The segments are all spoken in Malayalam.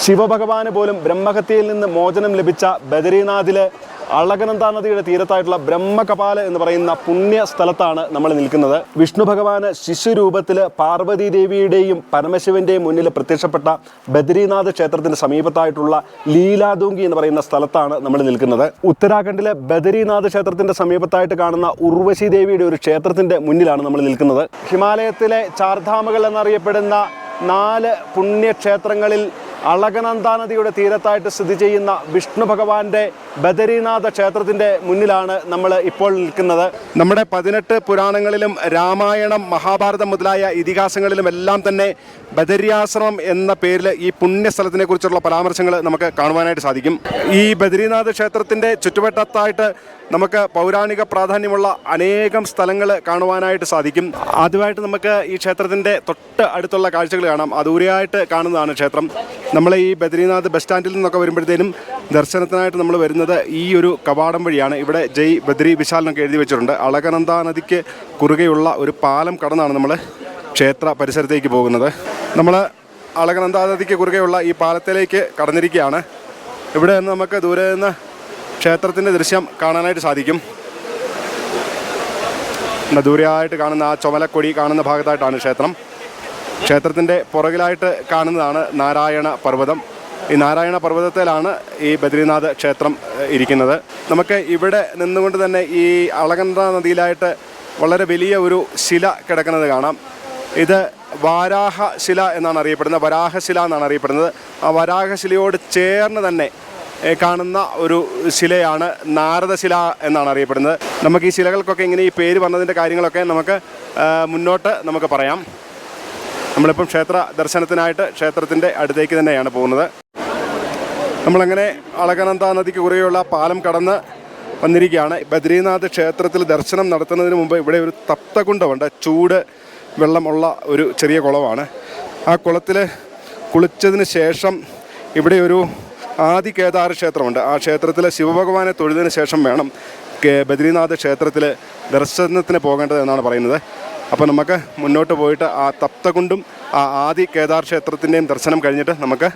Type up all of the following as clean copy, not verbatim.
ശിവഭഗവാന് പോലും ബ്രഹ്മഹത്യയിൽ നിന്ന് മോചനം ലഭിച്ച ബദരീനാഥിലെ അളകനന്ദ നദിയുടെ തീരത്തായിട്ടുള്ള ബ്രഹ്മകപാല എന്ന് പറയുന്ന പുണ്യ സ്ഥലത്താണ് നമ്മൾ നിൽക്കുന്നത്. വിഷ്ണു ഭഗവാന് ശിശുരൂപത്തിൽ പാർവതി ദേവിയുടെയും പരമശിവന്റെയും മുന്നിൽ പ്രത്യക്ഷപ്പെട്ട ബദരീനാഥ് ക്ഷേത്രത്തിന് സമീപത്തായിട്ടുള്ള ലീലാദൂങ്കി എന്ന് പറയുന്ന സ്ഥലത്താണ് നമ്മൾ നിൽക്കുന്നത്. ഉത്തരാഖണ്ഡിലെ ബദരീനാഥ് ക്ഷേത്രത്തിന്റെ സമീപത്തായിട്ട് കാണുന്ന ഉർവശി ദേവിയുടെ ഒരു ക്ഷേത്രത്തിന്റെ മുന്നിലാണ് നമ്മൾ നിൽക്കുന്നത്. ഹിമാലയത്തിലെ ചാർധാമുകൾ എന്നറിയപ്പെടുന്ന 4 പുണ്യക്ഷേത്രങ്ങളിൽ അളകനന്ദ നദിയുടെ തീരത്തായിട്ട് സ്ഥിതി ചെയ്യുന്ന വിഷ്ണു ഭഗവാന്റെ ബദരീനാഥ ക്ഷേത്രത്തിൻ്റെ മുന്നിലാണ് നമ്മൾ ഇപ്പോൾ നിൽക്കുന്നത്. നമ്മുടെ 18 പുരാണങ്ങളിലും രാമായണം, മഹാഭാരതം മുതലായ ഇതിഹാസങ്ങളിലും എല്ലാം തന്നെ ബദര്യാശ്രമം എന്ന പേരിൽ ഈ പുണ്യസ്ഥലത്തിനെ കുറിച്ചുള്ള പരാമർശങ്ങൾ നമുക്ക് കാണുവാനായിട്ട് സാധിക്കും. ഈ ബദരീനാഥ് ക്ഷേത്രത്തിൻ്റെ ചുറ്റുവട്ടത്തായിട്ട് നമുക്ക് പൗരാണിക പ്രാധാന്യമുള്ള അനേകം സ്ഥലങ്ങൾ കാണുവാനായിട്ട് സാധിക്കും. ആദ്യമായിട്ട് നമുക്ക് ഈ ക്ഷേത്രത്തിൻ്റെ തൊട്ട് അടുത്തുള്ള കാഴ്ചകൾ കാണാം. ദൂരെയായിട്ട് കാണുന്നതാണ് ക്ഷേത്രം. നമ്മൾ ഈ ബദരീനാഥ് ബസ് സ്റ്റാൻഡിൽ നിന്നൊക്കെ വരുമ്പോഴത്തേനും ദർശനത്തിനായിട്ട് നമ്മൾ വരുന്നത് ഈ ഒരു കവാടം വഴിയാണ്. ഇവിടെ ജയ് ബദ്രി വിശാൽ എന്നൊക്കെ എഴുതി വെച്ചിട്ടുണ്ട്. അളകനന്ദ നദിക്ക് കുറുകെയുള്ള ഒരു പാലം കടന്നാണ് നമ്മൾ ക്ഷേത്ര പരിസരത്തേക്ക് പോകുന്നത്. നമ്മൾ അളകനന്ദ നദിക്ക് കുറുകെയുള്ള ഈ പാലത്തിലേക്ക് കടന്നിരിക്കുകയാണ്. ഇവിടെ നിന്ന് നമുക്ക് ദൂരെ നിന്ന് ക്ഷേത്രത്തിൻ്റെ ദൃശ്യം കാണാനായിട്ട് സാധിക്കും. ദൂരെയായിട്ട് കാണുന്ന ആ ചുമലക്കൊടി കാണുന്ന ഭാഗത്തായിട്ടാണ് ക്ഷേത്രം. ക്ഷേത്രത്തിൻ്റെ പുറകിലായിട്ട് കാണുന്നതാണ് നാരായണ പർവ്വതം. ഈ നാരായണ പർവ്വതത്തിലാണ് ഈ ബദ്രീനാഥ് ക്ഷേത്രം ഇരിക്കുന്നത്. നമുക്ക് ഇവിടെ നിന്നുകൊണ്ട് തന്നെ ഈ അളകനന്ദ നദിയിലായിട്ട് വളരെ വലിയ ഒരു ശില കിടക്കുന്നത് കാണാം. ഇത് വാരാഹശില എന്നാണ് അറിയപ്പെടുന്നത്, വരാഹശില എന്നാണ് അറിയപ്പെടുന്നത്. ആ വരാഹശിലയോട് ചേർന്ന് തന്നെ കാണുന്ന ഒരു ശിലയാണ് നാരദശില എന്നാണ് അറിയപ്പെടുന്നത്. നമുക്ക് ഈ ശിലകൾക്കൊക്കെ ഇങ്ങനെ ഈ പേര് വന്നതിൻ്റെ കാര്യങ്ങളൊക്കെ നമുക്ക് മുന്നോട്ട് നമുക്ക് പറയാം. നമ്മളിപ്പം ക്ഷേത്ര ദർശനത്തിനായിട്ട് ക്ഷേത്രത്തിൻ്റെ അടുത്തേക്ക് തന്നെയാണ് പോകുന്നത്. നമ്മളങ്ങനെ അളകനന്ദ നദിക്ക് കുറുകെയുള്ള പാലം കടന്ന് വന്നിരിക്കുകയാണ്. ബദ്രീനാഥ് ക്ഷേത്രത്തിൽ ദർശനം നടത്തുന്നതിന് മുമ്പ് ഇവിടെ ഒരു തപ്തകുണ്ടമുണ്ട്. ചൂട് വെള്ളമുള്ള ഒരു ചെറിയ കുളമാണ്. ആ കുളത്തിൽ കുളിച്ചതിന് ശേഷം ഇവിടെ ഒരു ആദി കേദാർ ക്ഷേത്രമുണ്ട്. ആ ക്ഷേത്രത്തിൽ ശിവഭഗവാനെ തൊഴുതിന് ശേഷം വേണം ബദ്രീനാഥ് ക്ഷേത്രത്തിൽ ദർശനത്തിന് പോകേണ്ടത് എന്നാണ് പറയുന്നത്. അപ്പോൾ നമുക്ക് മുന്നോട്ട് പോയിട്ട് ആ തപ്തകുണ്ടും ആ ആദി കേദാർ ക്ഷേത്രത്തിൻ്റെയും ദർശനം കഴിഞ്ഞിട്ട് നമുക്ക്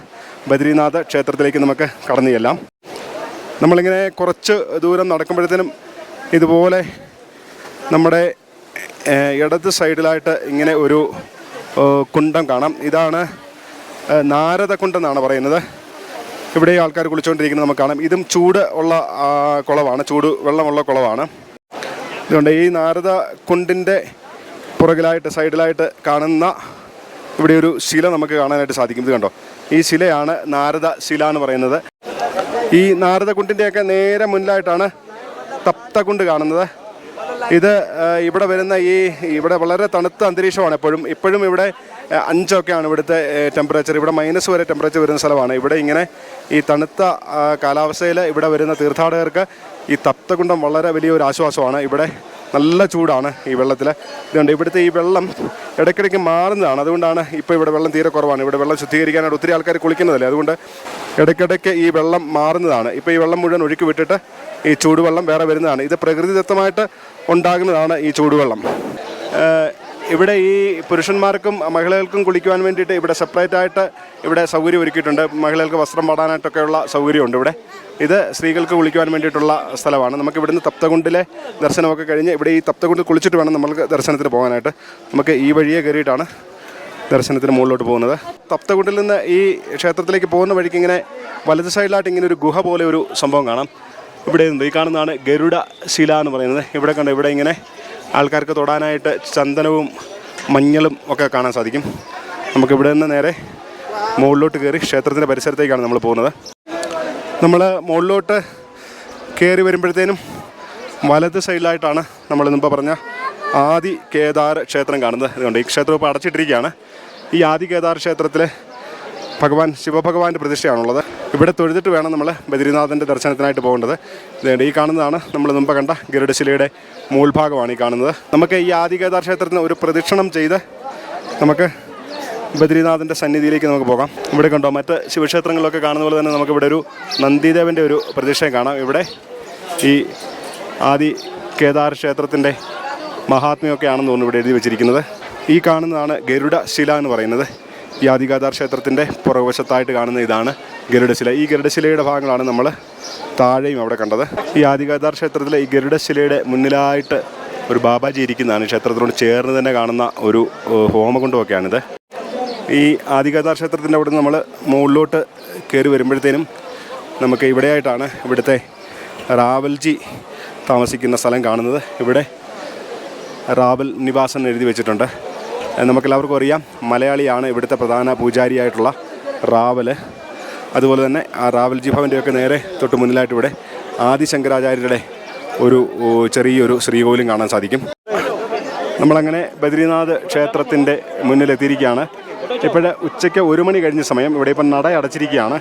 ബദ്രീനാഥ് ക്ഷേത്രത്തിലേക്ക് നമുക്ക് കടന്നു ചെല്ലാം. നമ്മളിങ്ങനെ കുറച്ച് ദൂരം നടക്കുമ്പോഴത്തേനും ഇതുപോലെ നമ്മുടെ ഇടത് സൈഡിലായിട്ട് ഇങ്ങനെ ഒരു കുണ്ടം കാണാം. ഇതാണ് നാരദകുണ്ടെന്നാണ് പറയുന്നത്. ഇവിടെ ആൾക്കാർ കുളിച്ചുകൊണ്ടിരിക്കുന്നത് നമുക്ക് കാണാം. ഇതും ചൂട് ഉള്ള കുളമാണ്, ചൂട് വെള്ളമുള്ള കുളമാണ്. ഇതുകൊണ്ട് ഈ നാരദ കുണ്ടിൻ്റെ പുറകിലായിട്ട് സൈഡിലായിട്ട് കാണുന്ന ഇവിടെ ഒരു ശില നമുക്ക് കാണാനായിട്ട് സാധിക്കും. ഇത് കണ്ടോ, ഈ ശിലയാണ് നാരദ ശില എന്ന് പറയുന്നത്. ഈ നാരദകുണ്ടിൻ്റെയൊക്കെ നേരെ മുന്നിലായിട്ടാണ് തപ്തകുണ്ട് കാണുന്നത്. ഇത് ഇവിടെ വരുന്ന ഇവിടെ വളരെ തണുത്ത അന്തരീക്ഷമാണ് ഇപ്പോഴും ഇവിടെ 5 ഒക്കെയാണ് ഇവിടുത്തെ ടെമ്പറേച്ചർ. ഇവിടെ മൈനസ് വരെ ടെമ്പറേച്ചർ വരുന്ന സ്ഥലമാണ്. ഇവിടെ ഇങ്ങനെ ഈ തണുത്ത കാലാവസ്ഥയിൽ ഇവിടെ വരുന്ന തീർത്ഥാടകർക്ക് ഈ തപ്തകുണ്ടം വളരെ വലിയൊരു ആശ്വാസമാണ്. ഇവിടെ നല്ല ചൂടാണ് ഈ വെള്ളത്തിൽ. ഇതുകൊണ്ട് ഇവിടുത്തെ ഈ വെള്ളം ഇടയ്ക്കിടയ്ക്ക് മാറുന്നതാണ്. അതുകൊണ്ടാണ് ഇപ്പോൾ ഇവിടെ വെള്ളം തീരെ കുറവാണ്. ഇവിടെ വെള്ളം ശുദ്ധീകരിക്കാനായിട്ട് ഒത്തിരി ആൾക്കാർ കുളിക്കുന്നതല്ലേ, അതുകൊണ്ട് ഇടയ്ക്കിടയ്ക്ക് ഈ വെള്ളം മാറുന്നതാണ്. ഇപ്പോൾ ഈ വെള്ളം മുഴുവൻ ഒഴുക്കി വിട്ടിട്ട് ഈ ചൂടുവെള്ളം വേറെ വരുന്നതാണ്. ഇത് പ്രകൃതിദത്തമായിട്ട് ഉണ്ടാകുന്നതാണ് ഈ ചൂടുവെള്ളം. ഇവിടെ ഈ പുരുഷന്മാർക്കും മഹിളകൾക്കും കുളിക്കുവാൻ വേണ്ടിയിട്ട് ഇവിടെ സെപ്പറേറ്റായിട്ട് ഇവിടെ സൗകര്യം ഒരുക്കിയിട്ടുണ്ട്. മഹിളകൾക്ക് വസ്ത്രം പാടാനായിട്ടൊക്കെയുള്ള സൗകര്യമുണ്ട് ഇവിടെ. ഇത് സ്ത്രീകൾക്ക് കുളിക്കുവാൻ വേണ്ടിയിട്ടുള്ള സ്ഥലമാണ്. നമുക്ക് ഇവിടുന്ന് തപ്തകുണ്ടിലെ ദർശനമൊക്കെ കഴിഞ്ഞ് ഇവിടെ ഈ തപ്തകുണ്ടിൽ കുളിച്ചിട്ട് വേണം നമ്മൾക്ക് ദർശനത്തിന് പോകാനായിട്ട്. നമുക്ക് ഈ വഴിയെ കയറിയിട്ടാണ് ദർശനത്തിന് മുകളിലോട്ട് പോകുന്നത്. തപ്തകുണ്ടിൽ നിന്ന് ഈ ക്ഷേത്രത്തിലേക്ക് പോകുന്ന വഴിക്ക് ഇങ്ങനെ വലത് സൈഡിലായിട്ട് ഇങ്ങനെ ഒരു ഗുഹ പോലെ ഒരു സംഭവം കാണാം. ഇവിടെ ഈ കാണുന്നതാണ് ഗരുഡ ശില എന്ന് പറയുന്നത്. ഇവിടെ കണ്ടോ, ഇവിടെ ഇങ്ങനെ ആൾക്കാർക്ക് തൊടാനായിട്ട് ചന്ദനവും മഞ്ഞളും ഒക്കെ കാണാൻ സാധിക്കും. നമുക്കിവിടെ നിന്ന് നേരെ മുകളിലോട്ട് കയറി ക്ഷേത്രത്തിൻ്റെ പരിസരത്തേക്കാണ് നമ്മൾ പോകുന്നത്. നമ്മൾ മുകളിലോട്ട് കയറി വരുമ്പോഴത്തേനും വലത് സൈഡിലായിട്ടാണ് നമ്മൾ മുമ്പ് പറഞ്ഞ ആദി കേദാർ ക്ഷേത്രം കാണുന്നത്. അതുകൊണ്ട് ഈ ക്ഷേത്രം ഇപ്പോൾ അടച്ചിട്ടിരിക്കുകയാണ്. ഈ ആദി കേദാർ ക്ഷേത്രത്തിൽ ശിവഭഗവാന്റെ പ്രതിഷ്ഠയാണുള്ളത്. ഇവിടെ തൊഴുതിട്ട് വേണം നമ്മൾ ബദ്രീനാഥിൻ്റെ ദർശനത്തിനായിട്ട് പോകേണ്ടത്. ഇതുകൊണ്ട് ഈ കാണുന്നതാണ് നമ്മൾ മുമ്പ് കണ്ട ഗരുഡശിലയുടെ മൂൾഭാഗമാണ് ഈ കാണുന്നത്. നമുക്ക് ഈ ആദി കേദാർ ക്ഷേത്രത്തിന് ഒരു പ്രദക്ഷിണം ചെയ്ത് നമുക്ക് ബദ്രീനാഥിൻ്റെ സന്നിധിയിലേക്ക് നമുക്ക് പോകാം. ഇവിടെ കണ്ടോ, മറ്റ് ശിവക്ഷേത്രങ്ങളിലൊക്കെ കാണുന്ന പോലെ തന്നെ നമുക്കിവിടെ ഒരു നന്ദിദേവൻ്റെ ഒരു പ്രതിഷ്ഠയും കാണാം. ഇവിടെ ഈ ആദി കേദാർ ക്ഷേത്രത്തിൻ്റെ മഹാത്മ്യമൊക്കെയാണെന്ന് തോന്നുന്നു ഇവിടെ എഴുതി വെച്ചിരിക്കുന്നത്. ഈ കാണുന്നതാണ് ഗരുഡ ശില എന്ന് പറയുന്നത്. ഈ ആദികേദാർ ക്ഷേത്രത്തിൻ്റെ പുറകുവശത്തായിട്ട് കാണുന്ന ഇതാണ് ഗരുഡശില. ഈ ഗരുഡശിലയുടെ ഭാഗങ്ങളാണ് നമ്മൾ താഴെയും അവിടെ കണ്ടത്. ഈ ആദികേദാർ ക്ഷേത്രത്തിലെ ഈ ഗരുഡശിലയുടെ മുന്നിലായിട്ട് ഒരു ബാബാജി ഇരിക്കുന്നതാണ്. ക്ഷേത്രത്തിനോട് ചേർന്ന് തന്നെ കാണുന്ന ഒരു ഹോമകുണ്ടമൊക്കെയാണിത്. ഈ ആദികേദാർ ക്ഷേത്രത്തിൻ്റെ അവിടെ നിന്ന് നമ്മൾ മുകളിലോട്ട് കയറി വരുമ്പോഴത്തേനും നമുക്ക് ഇവിടെയായിട്ടാണ് ഇവിടുത്തെ റാവൽജി താമസിക്കുന്ന സ്ഥലം കാണുന്നത്. ഇവിടെ റാവൽ നിവാസം എഴുതി വെച്ചിട്ടുണ്ട്. നമുക്കെല്ലാവർക്കും അറിയാം, മലയാളിയാണ് ഇവിടുത്തെ പ്രധാന പൂജാരിയായിട്ടുള്ള റാവൽ. അതുപോലെ തന്നെ ആ റാവൽജി ഭവൻ്റെയൊക്കെ നേരെ തൊട്ട് മുന്നിലായിട്ട് ഇവിടെ ആദിശങ്കരാചാര്യരുടെ ഒരു ചെറിയൊരു ശ്രീകോവിലും കാണാൻ സാധിക്കും. നമ്മളങ്ങനെ ബദ്രീനാഥ് ക്ഷേത്രത്തിൻ്റെ മുന്നിലെത്തിയിരിക്കുകയാണ്. ഇപ്പോഴ് ഉച്ചയ്ക്ക് 1 മണി കഴിഞ്ഞ സമയം. ഇവിടെ ഇപ്പം നട അടച്ചിരിക്കുകയാണ്.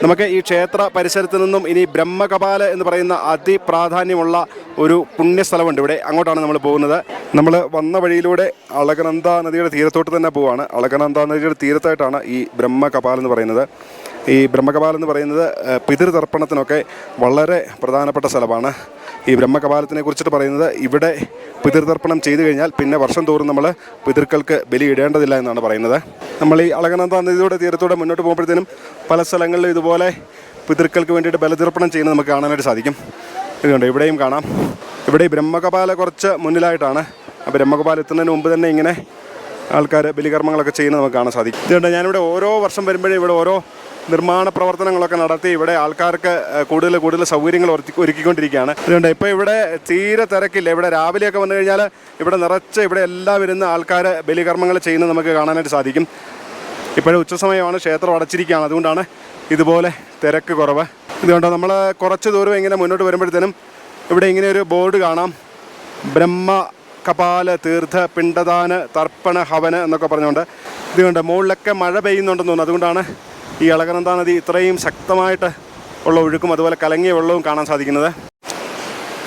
നമുക്ക് ഈ ക്ഷേത്ര പരിസരത്ത് നിന്നും ഇനി ബ്രഹ്മകപാല എന്ന് പറയുന്ന അതിപ്രാധാന്യമുള്ള ഒരു പുണ്യസ്ഥലമുണ്ട് ഇവിടെ. അങ്ങോട്ടാണ് നമ്മൾ പോകുന്നത്. നമ്മൾ വന്ന വഴിയിലൂടെ അളകനന്ദ നദിയുടെ തീരത്തോട്ട് തന്നെ പോവുകയാണ്. അളകനന്ദ നദിയുടെ തീരത്തായിട്ടാണ് ഈ ബ്രഹ്മകപാല എന്ന് പറയുന്നത്. ഈ ബ്രഹ്മകപാലം എന്ന് പറയുന്നത് പിതൃതർപ്പണത്തിനൊക്കെ വളരെ പ്രധാനപ്പെട്ട സ്ഥലമാണ്. ഈ ബ്രഹ്മകപാലത്തിനെ കുറിച്ചിട്ട് പറയുന്നത്, ഇവിടെ പിതൃതർപ്പണം ചെയ്തു കഴിഞ്ഞാൽ പിന്നെ വർഷം തോറും നമ്മൾ പിതൃക്കൾക്ക് ബലി ഇടേണ്ടതില്ല എന്നാണ് പറയുന്നത്. നമ്മൾ ഈ അളകനന്ദ നദിയുടെ തീരത്തൂടെ മുന്നോട്ട് പോകുമ്പോഴത്തേനും പല സ്ഥലങ്ങളിലും ഇതുപോലെ പിതൃക്കൾക്ക് വേണ്ടിയിട്ട് ബലിതർപ്പണം ചെയ്യുന്നത് നമുക്ക് കാണാനായിട്ട് സാധിക്കും. ഇതുകൊണ്ട് ഇവിടെയും കാണാം. ഇവിടെ ഈ ബ്രഹ്മകപാല കുറച്ച് മുന്നിലായിട്ടാണ്. ആ ബ്രഹ്മകപാല എത്തുന്നതിന് മുമ്പ് തന്നെ ഇങ്ങനെ ആൾക്കാർ ബലികർമ്മങ്ങളൊക്കെ ചെയ്യുന്നത് നമുക്ക് കാണാൻ സാധിക്കും. ഇതുകൊണ്ട് ഞാനിവിടെ ഓരോ വർഷം വരുമ്പോഴേ ഇവിടെ ഓരോ നിർമ്മാണ പ്രവർത്തനങ്ങളൊക്കെ നടത്തി ഇവിടെ ആൾക്കാർക്ക് കൂടുതൽ സൗകര്യങ്ങൾ ഒരുക്കിക്കൊണ്ടിരിക്കുകയാണ്. അതുകൊണ്ട് ഇപ്പോൾ ഇവിടെ തീരെ തിരക്കില്ല. ഇവിടെ രാവിലെയൊക്കെ വന്നു കഴിഞ്ഞാൽ ഇവിടെ നിറച്ച് ഇവിടെ എല്ലാം ഇരുന്ന് ആൾക്കാർ ബലികർമ്മങ്ങൾ ചെയ്യുന്നത് നമുക്ക് കാണാനായിട്ട് സാധിക്കും. ഇപ്പോഴും ഉച്ചസമയമാണ്, ക്ഷേത്രം അടച്ചിരിക്കുകയാണ്. അതുകൊണ്ടാണ് ഇതുപോലെ തിരക്ക് കുറവ്. ഇതുകൊണ്ട് നമ്മൾ കുറച്ച് ദൂരം ഇങ്ങനെ മുന്നോട്ട് വരുമ്പോഴത്തേനും ഇവിടെ ഇങ്ങനെ ഒരു ബോർഡ് കാണാം. ബ്രഹ്മകപാല തീർത്ഥ പിണ്ടദാന തർപ്പണ ഹവന് എന്നൊക്കെ പറഞ്ഞുകൊണ്ട്. ഇതുകൊണ്ട് മുകളിലൊക്കെ മഴ പെയ്യുന്നുണ്ടെന്ന് തോന്നുന്നു. അതുകൊണ്ടാണ് ഈ അളകനന്ദ നദി ഇത്രയും ശക്തമായിട്ട് ഉള്ള ഒഴുക്കും അതുപോലെ കലങ്ങിയ വെള്ളവും കാണാൻ സാധിക്കുന്നത്.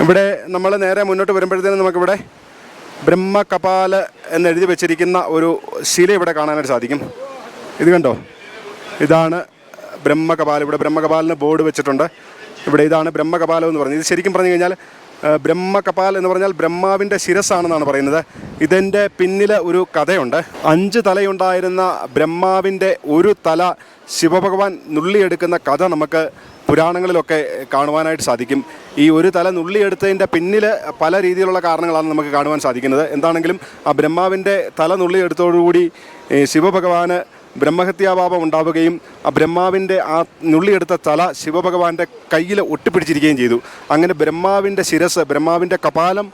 ഇവിടെ നമ്മൾ നേരെ മുന്നോട്ട് വരുമ്പോഴത്തേനും നമുക്കിവിടെ ബ്രഹ്മകപാല എന്നെഴുതി വെച്ചിരിക്കുന്ന ഒരു ശില ഇവിടെ കാണാനായിട്ട് സാധിക്കും. ഇത് കണ്ടോ, ഇതാണ് ബ്രഹ്മകപാലം. ഇവിടെ ബ്രഹ്മകപാലിന് ബോർഡ് വെച്ചിട്ടുണ്ട്. ഇവിടെ ഇതാണ് ബ്രഹ്മകപാലം എന്ന് പറഞ്ഞത്. ഇത് ശരിക്കും പറഞ്ഞു കഴിഞ്ഞാൽ ബ്രഹ്മകപാൽ എന്ന് പറഞ്ഞാൽ ബ്രഹ്മാവിൻ്റെ ശിരസ്സാണെന്നാണ് പറയുന്നത്. ഇതിൻ്റെ പിന്നിൽ ഒരു കഥയുണ്ട്. 5 തലയുണ്ടായിരുന്ന ബ്രഹ്മാവിൻ്റെ ഒരു തല ശിവഭഗവാൻ നുള്ളിയെടുക്കുന്ന കഥ നമുക്ക് പുരാണങ്ങളിലൊക്കെ കാണുവാനായിട്ട് സാധിക്കും. ഈ ഒരു തല നുള്ളിയെടുത്തതിൻ്റെ പിന്നിൽ പല രീതിയിലുള്ള കാരണങ്ങളാണ് നമുക്ക് കാണുവാൻ സാധിക്കുന്നത്. എന്താണെങ്കിലും ആ ബ്രഹ്മാവിൻ്റെ തല നുള്ളിയെടുത്തോടുകൂടി ശിവഭഗവാന് ബ്രഹ്മഹത്യാപാപം ഉണ്ടാവുകയും ആ ബ്രഹ്മാവിൻ്റെ ആ നുള്ളിയെടുത്ത തല ശിവഭഗവാന്റെ കയ്യിൽ ഒട്ടിപ്പിടിച്ചിരിക്കുകയും ചെയ്തു. അങ്ങനെ ബ്രഹ്മാവിൻ്റെ ശിരസ്, ബ്രഹ്മാവിൻ്റെ കപാലം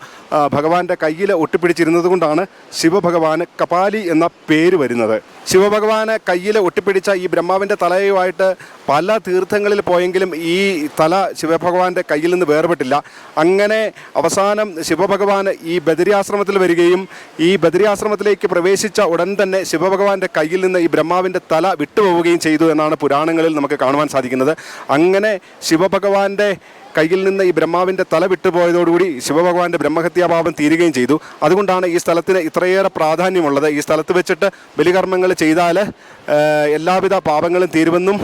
ഭഗവാന്റെ കയ്യിൽ ഒട്ടിപ്പിടിച്ചിരുന്നത് കൊണ്ടാണ് ശിവഭഗവാന് കപാലി എന്ന പേര് വരുന്നത്. ശിവഭഗവാനെ കയ്യിൽ ഒട്ടിപ്പിടിച്ച ഈ ബ്രഹ്മാവിൻ്റെ തലയുമായിട്ട് പല തീർത്ഥങ്ങളിൽ പോയെങ്കിലും ഈ തല ശിവഭഗവാന്റെ കയ്യിൽ നിന്ന് വേർപെട്ടില്ല. അങ്ങനെ അവസാനം ശിവഭഗവാന് ഈ ബദരിയാശ്രമത്തിൽ വരികയും ഈ ബദരിയാശ്രമത്തിലേക്ക് പ്രവേശിച്ച ഉടൻ തന്നെ ശിവഭഗവാന്റെ കയ്യിൽ നിന്ന് ഈ ബ്രഹ്മാവിൻ്റെ തല വിട്ടുപോവുകയും ചെയ്തു എന്നാണ് പുരാണങ്ങളിൽ നമുക്ക് കാണുവാൻ സാധിക്കുന്നത്. അങ്ങനെ ശിവഭഗവാന്റെ കയ്യിൽ നിന്ന് ഈ ബ്രഹ്മാവിൻ്റെ തല വിട്ടുപോയതോടുകൂടി ശിവഭഗവാന്റെ ബ്രഹ്മഹത്യാപാപം തീരുകയും ചെയ്തു. അതുകൊണ്ടാണ് ഈ സ്ഥലത്തിന് ഇത്രയേറെ പ്രാധാന്യമുള്ളത്. ഈ സ്ഥലത്ത് വെച്ചിട്ട് ബലികർമ്മങ്ങൾ ചെയ്താൽ എല്ലാവിധ പാപങ്ങളും തീരുമെന്നും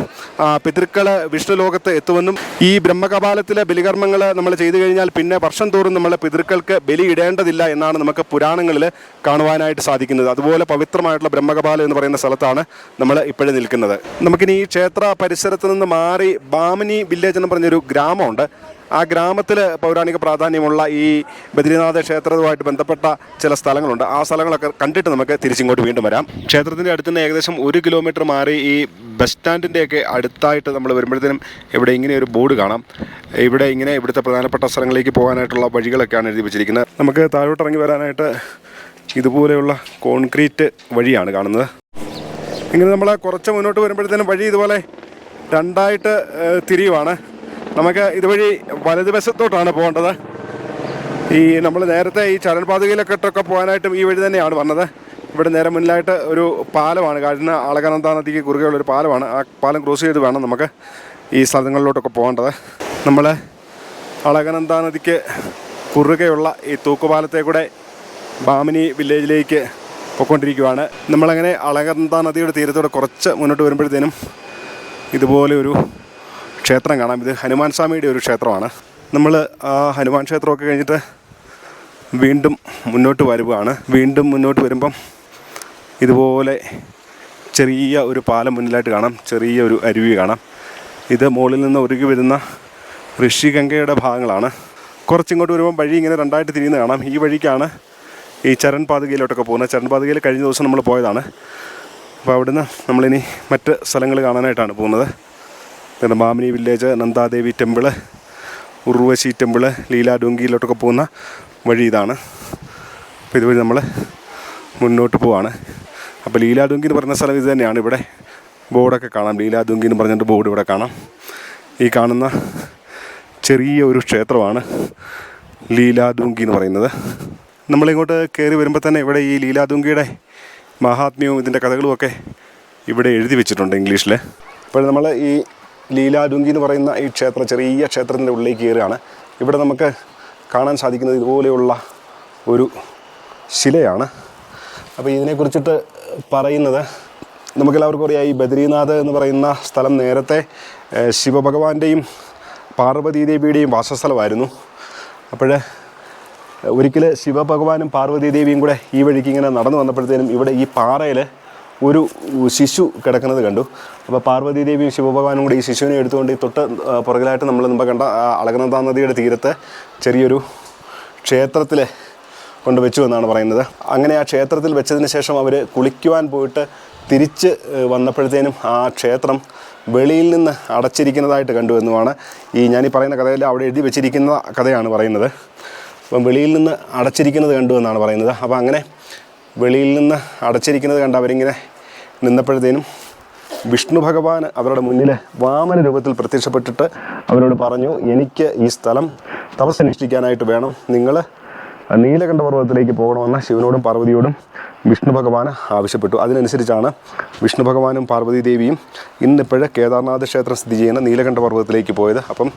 പിതൃക്കൾ വിഷ്ണു ലോകത്ത് എത്തുമെന്നും ഈ ബ്രഹ്മകപാലത്തിലെ ബലികർമ്മങ്ങൾ നമ്മൾ ചെയ്തു കഴിഞ്ഞാൽ പിന്നെ വർഷം തോറും നമ്മൾ പിതൃക്കൾക്ക് ബലി ഇടേണ്ടതില്ല എന്നാണ് നമുക്ക് പുരാണങ്ങളിൽ കാണുവാനായിട്ട് സാധിക്കുന്നത്. അതുപോലെ പവിത്രമായിട്ടുള്ള ബ്രഹ്മകപാലം എന്ന് പറയുന്ന സ്ഥലത്താണ് നമ്മൾ ഇപ്പോഴും നിൽക്കുന്നത്. നമുക്കിനി ഈ ക്ഷേത്ര പരിസരത്ത് നിന്ന് മാറി ബാമിനി വില്ലേജ് എന്ന് പറഞ്ഞൊരു ഗ്രാമമുണ്ട്. ആ ഗ്രാമത്തിൽ പൗരാണിക പ്രാധാന്യമുള്ള ഈ ബദ്രീനാഥ ക്ഷേത്രവുമായിട്ട് ബന്ധപ്പെട്ട ചില സ്ഥലങ്ങളുണ്ട്. ആ സ്ഥലങ്ങളൊക്കെ കണ്ടിട്ട് നമുക്ക് തിരിച്ചിങ്ങോട്ട് വീണ്ടും വരാം. ക്ഷേത്രത്തിൻ്റെ അടുത്ത് നിന്ന് ഏകദേശം 1 കിലോമീറ്റർ മാറി ഈ ബസ് സ്റ്റാൻഡിൻ്റെയൊക്കെ അടുത്തായിട്ട് നമ്മൾ വരുമ്പോഴത്തേനും ഇവിടെ ഇങ്ങനെ ഒരു ബോർഡ് കാണാം. ഇവിടെ ഇങ്ങനെ ഇവിടുത്തെ പ്രധാനപ്പെട്ട സ്ഥലങ്ങളിലേക്ക് പോകാനായിട്ടുള്ള വഴികളൊക്കെയാണ് എഴുതി വെച്ചിരിക്കുന്നത്. നമുക്ക് താഴോട്ടിറങ്ങി വരാനായിട്ട് ഇതുപോലെയുള്ള കോൺക്രീറ്റ് വഴിയാണ് കാണുന്നത്. ഇങ്ങനെ നമ്മൾ കുറച്ച് മുന്നോട്ട് വരുമ്പോഴത്തേനും വഴി ഇതുപോലെ 2ആയിട്ട് തിരിയുവാണ്. നമുക്ക് ഇതുവഴി വലതുവശത്തോട്ടാണ് പോകേണ്ടത്. ഈ നമ്മൾ നേരത്തെ ഈ ചരൽപാതകയിലൊക്കെ പോകാനായിട്ടും ഈ വഴി തന്നെയാണ് വന്നത്. ഇവിടെ നേരെ മുന്നിലായിട്ട് ഒരു പാലമാണ് കാണുന്ന. അളകനന്ദ നദിക്ക് കുറുകെയുള്ളൊരു പാലമാണ്. ആ പാലം ക്രോസ് ചെയ്ത് വേണം നമുക്ക് ഈ സ്ഥലങ്ങളിലോട്ടൊക്കെ പോകേണ്ടത്. നമ്മൾ അളകനന്ദ നദിക്ക് കുറുകെയുള്ള ഈ തൂക്കുപാലത്തെ കൂടെ ബാമിനി വില്ലേജിലേക്ക് പോയിക്കൊണ്ടിരിക്കുകയാണ്. നമ്മളങ്ങനെ അളകനന്ദ നദിയുടെ തീരത്തോടെ കുറച്ച് മുന്നോട്ട് വരുമ്പോഴത്തേനും ഇതുപോലെ ഒരു ക്ഷേത്രം കാണാം. ഇത് ഹനുമാൻ സ്വാമിയുടെ ഒരു ക്ഷേത്രമാണ്. നമ്മൾ ആ ഹനുമാൻ ക്ഷേത്രമൊക്കെ കഴിഞ്ഞിട്ട് വീണ്ടും മുന്നോട്ട് വരുവാണ്. വീണ്ടും മുന്നോട്ട് വരുമ്പം ഇതുപോലെ ചെറിയ ഒരു പാലം മുന്നിലായിട്ട് കാണാം, ചെറിയ ഒരു അരുവി കാണാം. ഇത് മുകളിൽ നിന്ന് ഒഴുകി വരുന്ന ഋഷിഗംഗയുടെ ഭാഗങ്ങളാണ്. കുറച്ചിങ്ങോട്ട് വരുമ്പോൾ വഴി ഇങ്ങനെ രണ്ടായിട്ട് തിരിയുന്നത് കാണാം. ഈ വഴിക്കാണ് ഈ ചരൺ പാതകയിലോട്ടൊക്കെ പോകുന്നത്. ചരൺ പാതകയിൽ കഴിഞ്ഞ ദിവസം നമ്മൾ പോയതാണ്. അപ്പോൾ അവിടുന്ന് നമ്മളിനി മറ്റ് സ്ഥലങ്ങൾ കാണാനായിട്ടാണ് പോകുന്നത്. പിന്നെ Bamini village, Nanda Devi temple, Urvashi temple, ലീലാഡുങ്കിയിലോട്ടൊക്കെ പോകുന്ന വഴി ഇതാണ്. അപ്പോൾ ഇതുവഴി നമ്മൾ മുന്നോട്ട് പോവാണ്. അപ്പോൾ ലീലാഡുങ്കി എന്ന് പറയുന്ന സ്ഥലം ഇത് തന്നെയാണ്. ഇവിടെ ബോർഡൊക്കെ കാണാം. ലീലാഡുങ്കി എന്ന് പറഞ്ഞിട്ട് ബോർഡ് ഇവിടെ കാണാം. ഈ കാണുന്ന ചെറിയ ഒരു ക്ഷേത്രമാണ് ലീലാഡുങ്കി എന്ന് പറയുന്നത്. നമ്മളിങ്ങോട്ട് കയറി വരുമ്പോൾ തന്നെ ഇവിടെ ഈ ലീലാഡുങ്കിയുടെ മഹാത്മ്യവും ഇതിൻ്റെ കഥകളുമൊക്കെ ഇവിടെ എഴുതി വെച്ചിട്ടുണ്ട് ഇംഗ്ലീഷിൽ. അപ്പോൾ നമ്മൾ ഈ ലീലാഡുങ്കി എന്ന് പറയുന്ന ഈ ക്ഷേത്രം, ചെറിയ ക്ഷേത്രത്തിൻ്റെ ഉള്ളിലേക്ക് കയറുകയാണ്. ഇവിടെ നമുക്ക് കാണാൻ സാധിക്കുന്നത് ഇതുപോലെയുള്ള ഒരു ശിലയാണ്. അപ്പോൾ ഇതിനെക്കുറിച്ചിട്ട് പറയുന്നത് നമുക്കെല്ലാവർക്കും അറിയാം, ഈ ബദ്രീനാഥ് എന്ന് പറയുന്ന സ്ഥലം നേരത്തെ ശിവഭഗവാന്റെയും പാർവതീദേവിയുടെയും വാസസ്ഥലമായിരുന്നു. അപ്പോൾ ഒരിക്കൽ ശിവഭഗവാനും പാർവതീദേവിയും കൂടെ ഈ വഴിക്ക് ഇങ്ങനെ നടന്നു വന്നപ്പോഴത്തേനും ഇവിടെ ഈ പാറയിൽ ഒരു ശിശു കിടക്കുന്നത് കണ്ടു. അപ്പോൾ പാർവതീദേവിയും ശിവഭഗവാനും കൂടി ഈ ശിശുവിനെ എടുത്തുകൊണ്ട് ഈ തൊട്ട് പുറകിലായിട്ട് നമ്മൾ മുമ്പ് കണ്ട അളകനന്ദ നദിയുടെ തീരത്ത് ചെറിയൊരു ക്ഷേത്രത്തിൽ കൊണ്ട് വെച്ചു എന്നാണ് പറയുന്നത്. അങ്ങനെ ആ ക്ഷേത്രത്തിൽ വെച്ചതിന് ശേഷം അവർ കുളിക്കുവാൻ പോയിട്ട് തിരിച്ച് വന്നപ്പോഴത്തേനും ആ ക്ഷേത്രം വെളിയിൽ നിന്ന് അടച്ചിരിക്കുന്നതായിട്ട് കണ്ടു എന്നുമാണ് ഞാനീ പറയുന്ന കഥയിൽ അവിടെ എഴുതി വെച്ചിരിക്കുന്ന കഥയാണ് പറയുന്നത്. അപ്പം വെളിയിൽ നിന്ന് അടച്ചിരിക്കുന്നത് കണ്ടു എന്നാണ് പറയുന്നത്. അപ്പോൾ അങ്ങനെ വെളിയിൽ നിന്ന് അടച്ചിരിക്കുന്നത് കണ്ട് അവരിങ്ങനെ നിന്നപ്പോഴത്തേനും വിഷ്ണു ഭഗവാൻ അവരുടെ മുന്നിൽ വാമന രൂപത്തിൽ പ്രത്യക്ഷപ്പെട്ടിട്ട് അവരോട് പറഞ്ഞു, എനിക്ക് ഈ സ്ഥലം തപസ്സനുഷ്ഠിക്കാനായിട്ട് വേണം, നിങ്ങൾ നീലകണ്ഠ പർവ്വതത്തിലേക്ക് പോകണമെന്ന് ശിവനോടും പാർവതിയോടും വിഷ്ണു ഭഗവാൻ ആവശ്യപ്പെട്ടു. അതിനനുസരിച്ചാണ് വിഷ്ണു ഭഗവാനും പാർവതി ദേവിയും ഇന്നിപ്പോഴ് കേദാർനാഥ് ക്ഷേത്രം സ്ഥിതി ചെയ്യുന്ന നീലകണ്ഠ പർവ്വതത്തിലേക്ക് പോയത്. അപ്പം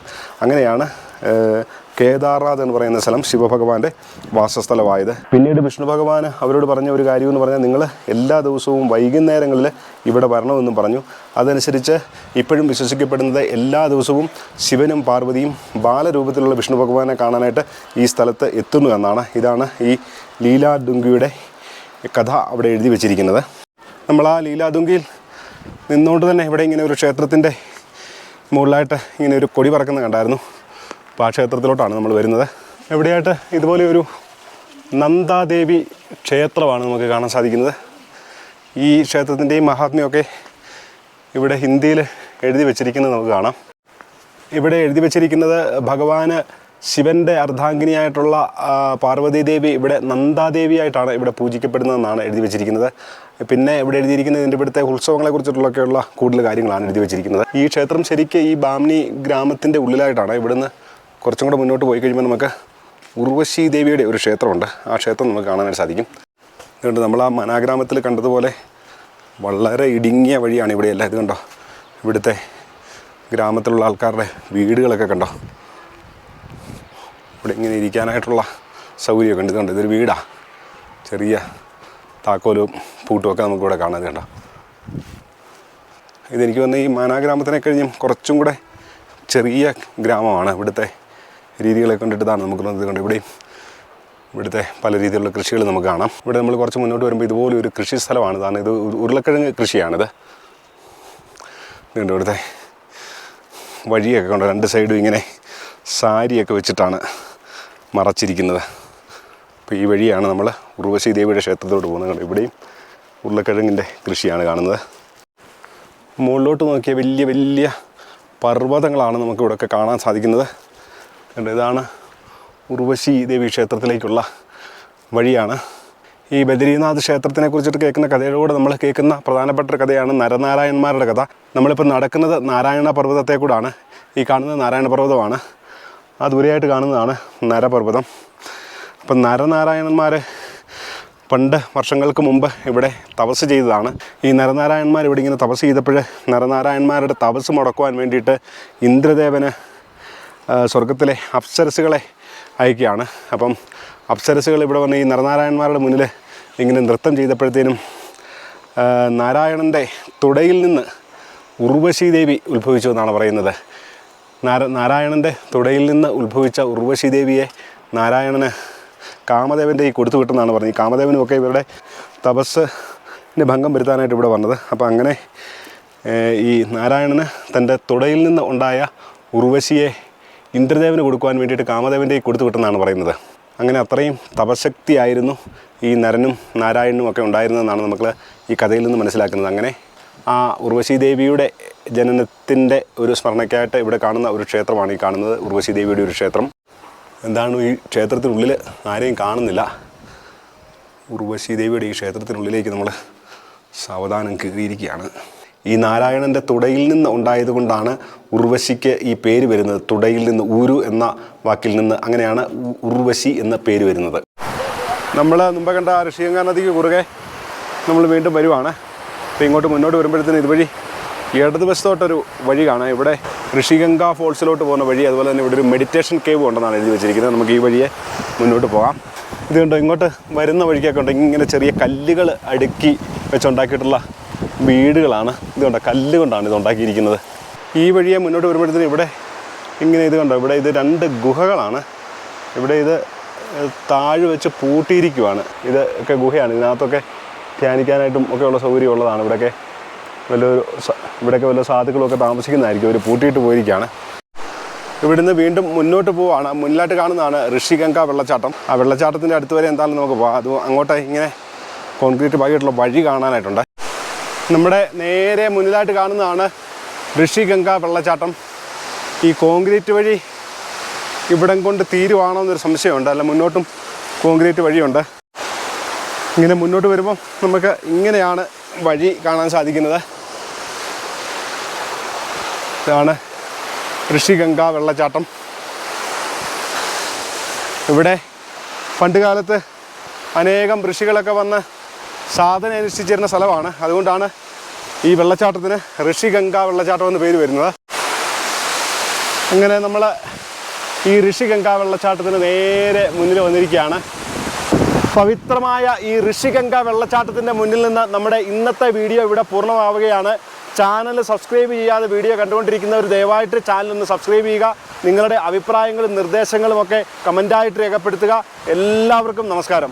അങ്ങനെയാണ് കേദാർനാഥ് എന്ന് പറയുന്ന സ്ഥലം ശിവഭഗവാന്റെ വാസസ്ഥലമായത്. പിന്നീട് വിഷ്ണു ഭഗവാൻ അവരോട് പറഞ്ഞ ഒരു കാര്യം എന്ന് പറഞ്ഞാൽ, നിങ്ങൾ എല്ലാ ദിവസവും വൈകുന്നേരങ്ങളിൽ ഇവിടെ വരണമെന്നും പറഞ്ഞു. അതനുസരിച്ച് ഇപ്പോഴും വിശ്വസിക്കപ്പെടുന്നത് എല്ലാ ദിവസവും ശിവനും പാർവതിയും ബാലരൂപത്തിലുള്ള വിഷ്ണു ഭഗവാനെ കാണാനായിട്ട് ഈ സ്ഥലത്ത് എത്തുന്നു എന്നാണ്. ഇതാണ് ഈ ലീലാഡുങ്കിയുടെ കഥ അവിടെ എഴുതി വെച്ചിരിക്കുന്നത്. നമ്മൾ ആ ലീലാഡുങ്കിയിൽ നിന്നുകൊണ്ട് തന്നെ ഇവിടെ ഇങ്ങനെ ഒരു ക്ഷേത്രത്തിൻ്റെ മുകളിലായിട്ട് ഇങ്ങനെ ഒരു കൊടി പറക്കുന്നത് കണ്ടായിരുന്നു. അപ്പോൾ ആ ക്ഷേത്രത്തിലോട്ടാണ് നമ്മൾ വരുന്നത്. എവിടെയായിട്ട് ഇതുപോലെ ഒരു നന്ദാദേവി ക്ഷേത്രമാണ് നമുക്ക് കാണാൻ സാധിക്കുന്നത്. ഈ ക്ഷേത്രത്തിൻ്റെയും മഹാത്മ്യമൊക്കെ ഇവിടെ ഹിന്ദിയിൽ എഴുതി വെച്ചിരിക്കുന്നത് നമുക്ക് കാണാം. ഇവിടെ എഴുതി വെച്ചിരിക്കുന്നത് ഭഗവാന് ശിവൻ്റെ അർദ്ധാംഗിനിയായിട്ടുള്ള പാർവതീദേവി ഇവിടെ നന്ദാദേവിയായിട്ടാണ് ഇവിടെ പൂജിക്കപ്പെടുന്നതെന്നാണ് എഴുതി വെച്ചിരിക്കുന്നത്. പിന്നെ ഇവിടെ എഴുതിയിരിക്കുന്നത് ഇതിൻ്റെ ഇവിടുത്തെ ഉത്സവങ്ങളെക്കുറിച്ചിട്ടുള്ളൊക്കെയുള്ള കൂടുതൽ കാര്യങ്ങളാണ് എഴുതി വെച്ചിരിക്കുന്നത്. ഈ ക്ഷേത്രം ശരിക്കും ഈ ബാംനി ഗ്രാമത്തിൻ്റെ ഉള്ളിലായിട്ടാണ്. ഇവിടുന്ന് കുറച്ചും കൂടെ മുന്നോട്ട് പോയി കഴിയുമ്പോൾ നമുക്ക് ഉർവശി ദേവിയുടെ ഒരു ക്ഷേത്രമുണ്ട്. ആ ക്ഷേത്രം നമുക്ക് കാണാനായിട്ട് സാധിക്കും. അതുകൊണ്ട് നമ്മൾ ആ മനാഗ്രാമത്തിൽ കണ്ടതുപോലെ വളരെ ഇടുങ്ങിയ വഴിയാണ് ഇവിടെയല്ല. ഇത് കണ്ടോ, ഇവിടുത്തെ ഗ്രാമത്തിലുള്ള ആൾക്കാരുടെ വീടുകളൊക്കെ കണ്ടോ. ഇവിടെ ഇങ്ങനെ ഇരിക്കാനായിട്ടുള്ള സൗകര്യമൊക്കെ ഉണ്ട്. ഇതുകൊണ്ട് ഇതൊരു വീടാണ്. ചെറിയ താക്കോലും പൂട്ടുമൊക്കെ നമുക്കിവിടെ കാണാൻ കണ്ടോ. ഇതെനിക്ക് വന്ന് ഈ മനാഗ്രാമത്തിനെ കഴിഞ്ഞും കുറച്ചും കൂടെ ചെറിയ ഗ്രാമമാണ്. ഇവിടുത്തെ രീതികളെ കണ്ടിട്ട് ഇതാണ് നമുക്ക് കൊണ്ട് ഇവിടുത്തെ പല രീതിയിലുള്ള കൃഷികൾ നമുക്ക് കാണാം. ഇവിടെ നമ്മൾ കുറച്ച് മുന്നോട്ട് വരുമ്പോൾ ഇതുപോലെ ഒരു കൃഷി സ്ഥലമാണ്. ഇതാണ് ഇത് ഉരുളക്കിഴങ്ങ് കൃഷിയാണിത്. ഇതുകൊണ്ട് ഇവിടുത്തെ വഴിയൊക്കെ കൊണ്ട് രണ്ട് സൈഡും ഇങ്ങനെ സാരിയൊക്കെ വെച്ചിട്ടാണ് മറച്ചിരിക്കുന്നത്. അപ്പോൾ ഈ വഴിയാണ് നമ്മൾ ഉർവശി ദേവിയുടെ ക്ഷേത്രത്തോട് പോകുന്നത്. ഇവിടെയും ഉരുളക്കിഴങ്ങിൻ്റെ കൃഷിയാണ് കാണുന്നത്. മുകളിലോട്ട് നോക്കിയ വലിയ വലിയ പർവ്വതങ്ങളാണ് നമുക്ക് ഇവിടെയൊക്കെ കാണാൻ സാധിക്കുന്നത്. ഇതാണ് ഉർവശി ദേവി ക്ഷേത്രത്തിലേക്കുള്ള വഴിയാണ്. ഈ ബദ്രീനാഥ് ക്ഷേത്രത്തിനെ കുറിച്ചിട്ട് കേൾക്കുന്ന കഥയിലൂടെ നമ്മൾ കേൾക്കുന്ന പ്രധാനപ്പെട്ട ഒരു കഥയാണ് നരനാരായണന്മാരുടെ കഥ. നമ്മളിപ്പോൾ നടക്കുന്നത് നാരായണ പർവ്വതത്തെ കൂടാണ്. ഈ കാണുന്നത് നാരായണ പർവ്വതമാണ്. ആ ദൂരെയായിട്ട് കാണുന്നതാണ് നരപർവ്വതം. അപ്പം നരനാരായണന്മാർ പണ്ട് വർഷങ്ങൾക്ക് മുമ്പ് ഇവിടെ തപസ് ചെയ്തതാണ്. ഈ നരനാരായണന്മാർ ഇവിടെ ഇങ്ങനെ തപസ് ചെയ്തപ്പോൾ നരനാരായണന്മാരുടെ തപസ് മുടക്കുവാൻ വേണ്ടിയിട്ട് ഇന്ദ്രദേവന് സ്വർഗത്തിലെ അപ്സരസുകളെ അയക്കുകയാണ്. അപ്പം അപ്സരസുകൾ ഇവിടെ വന്ന് ഈ നരനാരായണന്മാരുടെ മുന്നിൽ ഇങ്ങനെ നൃത്തം ചെയ്തപ്പോഴത്തേനും നാരായണൻ്റെ തുടയിൽ നിന്ന് ഉർവശി ദേവി ഉത്ഭവിച്ചു എന്നാണ് പറയുന്നത്. നാരായണൻ്റെ തുടയിൽ നിന്ന് ഉത്ഭവിച്ച ഉർവശി ദേവിയെ നാരായണന് കാമദേവൻ്റെ ഈ കൊടുത്തു വിട്ടെന്നാണ് പറഞ്ഞത്. ഈ കാമദേവനുമൊക്കെ ഇവരുടെ തപസ് ഭംഗം വരുത്താനായിട്ട് ഇവിടെ വന്നത്. അപ്പോൾ അങ്ങനെ ഈ നാരായണന് തൻ്റെ തുടയിൽ നിന്ന് ഉണ്ടായ ഉർവശിയെ ഇന്ദ്രദേവന് കൊടുക്കുവാൻ വേണ്ടിയിട്ട് കാമദേവൻ്റെ കൊടുത്തു വിട്ടെന്നാണ് പറയുന്നത്. അങ്ങനെ അത്രയും തപശക്തിയായിരുന്നു ഈ നരനും നാരായണനും ഒക്കെ ഉണ്ടായിരുന്നതെന്നാണ് നമുക്ക് ഈ കഥയിൽ നിന്ന് മനസ്സിലാക്കുന്നത്. അങ്ങനെ ആ ഉർവശി ദേവിയുടെ ജനനത്തിൻ്റെ ഒരു സ്മരണയ്ക്കായിട്ട് ഇവിടെ കാണുന്ന ഒരു ക്ഷേത്രമാണ് ഈ കാണുന്നത്, ഉർവശി ദേവിയുടെ ഒരു ക്ഷേത്രം. എന്താണ് ഈ ക്ഷേത്രത്തിനുള്ളിൽ ആരെയും കാണുന്നില്ല. ഉർവശി ദേവിയുടെ ഈ ക്ഷേത്രത്തിനുള്ളിലേക്ക് നമ്മൾ സാവധാനം കയറിയിരിക്കുകയാണ്. ഈ നാരായണൻ്റെ തുടയിൽ നിന്ന് ഉണ്ടായതുകൊണ്ടാണ് ഉർവശിക്ക് ഈ പേര് വരുന്നത്. തുടയിൽ നിന്ന് ഊരു എന്ന വാക്കിൽ നിന്ന് അങ്ങനെയാണ് ഉർവശി എന്ന പേര് വരുന്നത്. നമ്മൾ മുമ്പ് കണ്ട ഋഷിഗംഗാ നദിക്ക് കുറുകെ നമ്മൾ വീണ്ടും വരുവാണ്. അപ്പോൾ ഇങ്ങോട്ട് മുന്നോട്ട് വരുമ്പോഴത്തേന് ഇതുവഴി ഇടതുവശത്തോട്ടൊരു വഴി കാണാം. ഇവിടെ ഋഷിഗംഗാ ഫോൾസിലോട്ട് പോകുന്ന വഴി, അതുപോലെ തന്നെ ഇവിടെ ഒരു മെഡിറ്റേഷൻ കേവ് ഉണ്ടെന്നാണ് എഴുതി വെച്ചിരിക്കുന്നത്. നമുക്ക് ഈ വഴിയെ മുന്നോട്ട് പോകാം. ഇതുകൊണ്ടോ ഇങ്ങോട്ട് വരുന്ന വഴിക്കൊക്കെ ഉണ്ട് ഇങ്ങനെ ചെറിയ കല്ലുകൾ അടുക്കി വെച്ചുണ്ടാക്കിയിട്ടുള്ള വീടുകളാണ്. ഇതുകൊണ്ട് കല്ലുകൊണ്ടാണ് ഇത് ഉണ്ടാക്കിയിരിക്കുന്നത്. ഈ വഴിയെ മുന്നോട്ട് വരുമ്പോഴത്തേന് ഇവിടെ ഇങ്ങനെ ഇത് കണ്ടോ, ഇവിടെ ഇത് 2 ഗുഹകളാണ്. ഇവിടെ ഇത് താഴെ വെച്ച് പൂട്ടിയിരിക്കുവാണ്. ഇത് ഒക്കെ ഗുഹയാണ്. ഇതിനകത്തൊക്കെ ധ്യാനിക്കാനായിട്ടും ഒക്കെ ഉള്ള സൗകര്യം ഉള്ളതാണ്. ഇവിടെയൊക്കെ വല്ല സാധുക്കളൊക്കെ താമസിക്കുന്നതായിരിക്കും. അവർ പൂട്ടിയിട്ട് പോയിരിക്കുകയാണ്. ഇവിടുന്ന് വീണ്ടും മുന്നോട്ട് പോവുകയാണ്. മുന്നിലായിട്ട് കാണുന്നതാണ് ഋഷിഗംഗാ വെള്ളച്ചാട്ടം. ആ വെള്ളച്ചാട്ടത്തിൻ്റെ അടുത്ത് വരെ എന്തായാലും നമുക്ക് പോകാം. അത് അങ്ങോട്ട് ഇങ്ങനെ കോൺക്രീറ്റ് ഭാഗമായിട്ടുള്ള വഴി കാണാനായിട്ടുണ്ട്. നമ്മുടെ നേരെ മുന്നിലായിട്ട് കാണുന്നതാണ് ഋഷിഗംഗാ വെള്ളച്ചാട്ടം. ഈ കോൺക്രീറ്റ് വഴി ഇവിടം കൊണ്ട് തീരുവാണോ എന്നൊരു സംശയമുണ്ട്. അല്ല, മുന്നോട്ടും കോൺക്രീറ്റ് വഴിയുണ്ട്. ഇങ്ങനെ മുന്നോട്ട് വരുമ്പം നമുക്ക് ഇങ്ങനെയാണ് വഴി കാണാൻ സാധിക്കുന്നത്. ഇതാണ് ഋഷിഗംഗാ വെള്ളച്ചാട്ടം. ഇവിടെ പണ്ടുകാലത്ത് അനേകം ഋഷികളൊക്കെ വന്ന് സാധന അനുഷ്ഠിച്ചിരുന്ന സ്ഥലമാണ്. അതുകൊണ്ടാണ് ഈ വെള്ളച്ചാട്ടത്തിന് ഋഷിഗംഗാ വെള്ളച്ചാട്ടം എന്ന് പേര് വരുന്നത്. അങ്ങനെ നമ്മൾ ഈ ഋഷിഗംഗാ വെള്ളച്ചാട്ടത്തിന് നേരെ മുന്നിൽ വന്നിരിക്കുകയാണ്. പവിത്രമായ ഈ ഋഷിഗംഗാ വെള്ളച്ചാട്ടത്തിൻ്റെ മുന്നിൽ നിന്ന് നമ്മുടെ ഇന്നത്തെ വീഡിയോ ഇവിടെ പൂർണ്ണമാവുകയാണ്. ചാനൽ സബ്സ്ക്രൈബ് ചെയ്യാതെ വീഡിയോ കണ്ടുകൊണ്ടിരിക്കുന്നവർ ദയവായിട്ട് ചാനൽ ഒന്ന് സബ്സ്ക്രൈബ് ചെയ്യുക. നിങ്ങളുടെ അഭിപ്രായങ്ങളും നിർദ്ദേശങ്ങളും ഒക്കെ കമൻറ്റായിട്ട് രേഖപ്പെടുത്തുക. എല്ലാവർക്കും നമസ്കാരം.